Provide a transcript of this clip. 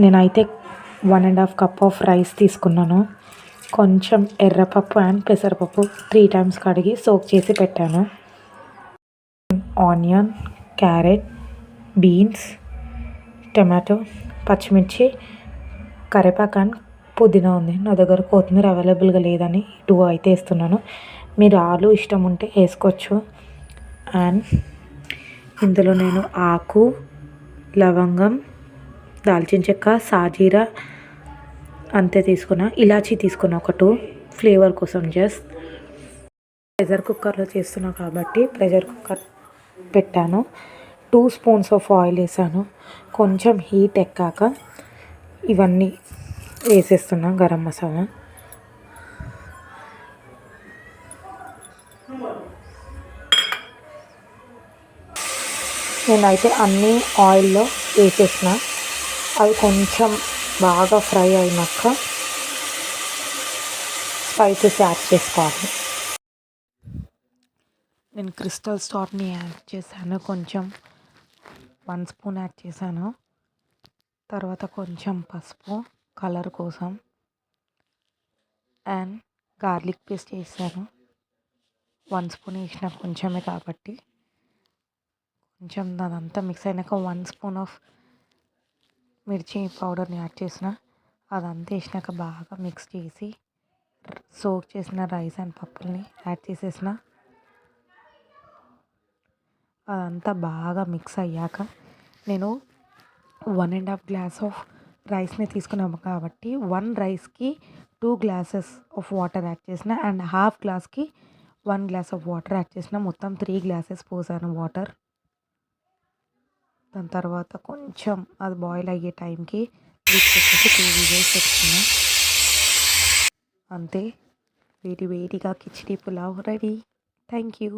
నేనైతే 1.5 cup of rice తీసుకున్నాను. కొంచెం ఎర్రపప్పు అండ్ పెసరపప్పు 3 టైమ్స్ కడిగి సోక్ చేసి పెట్టాను. ఆనియన్, క్యారెట్, బీన్స్, టమాటో, పచ్చిమిర్చి, కరివేపాకు అండ్ పుదీనా ఉంది. నా దగ్గర కొత్తిమీర అవైలబుల్గా లేదని 2 అయితే వేస్తున్నాను. మీరు ఆలు ఇష్టం ఉంటే వేసుకోవచ్చు. అండ్ ఇందులో నేను ఆకు, లవంగం, దాల్చిన చెక్క, సాజీరా అంతే తీసుకున్నా. ఇలాచీ తీసుకున్నా ఒక 2 ఫ్లేవర్ కోసం. జస్ట్ ప్రెషర్ కుక్కర్లో చేస్తున్నా కాబట్టి ప్రెషర్ కుక్కర్ పెట్టాను. 2 స్పూన్స్ ఆఫ్ ఆయిల్ వేసాను. కొంచెం హీట్ ఎక్కాక ఇవన్నీ వేసేస్తున్నా. గరం మసాలా, నేనైతే అన్నీ ఆయిల్లో వేసేసిన. అవి కొంచెం బాగా ఫ్రై అయినాక స్పైసెస్ యాడ్ చేసుకోవాలి. నేను క్రిస్టల్ సాల్ట్ని యాడ్ చేశాను. కొంచెం 1 స్పూన్ యాడ్ చేశాను. తర్వాత కొంచెం పసుపు కలర్ కోసం అండ్ గార్లిక్ పేస్ట్ వేసాను. 1 స్పూన్ వేసిన కొంచెమే కాబట్టి కొంచెం అదంతా మిక్స్ అయినాక 1 స్పూన్ ఆఫ్ మిర్చి పౌడర్ని యాడ్ చేసిన. అదంతా వేసినాక బాగా మిక్స్ చేసి సోక్ చేసిన రైస్ అండ్ పప్పుల్ని యాడ్ చేసేసిన. అదంతా బాగా మిక్స్ అయ్యాక నేను 1.5 గ్లాస్ ఆఫ్ రైస్ని తీసుకున్నాము కాబట్టి 1 రైస్కి 2 గ్లాసెస్ ఆఫ్ వాటర్ యాడ్ చేసిన అండ్ హాఫ్ గ్లాస్కి 1 గ్లాస్ ఆఫ్ వాటర్ యాడ్ చేసిన. మొత్తం 3 గ్లాసెస్ పోసాను వాటర్. దాని తర్వాత కొంచెం అది బాయిల్ అయ్యే టైంకి తీసుకొచ్చేసి 2 విజిల్స్ పెట్టుకున్నా. అంతే, వేడి వేడిగా khichdi pulao ready. Thank you.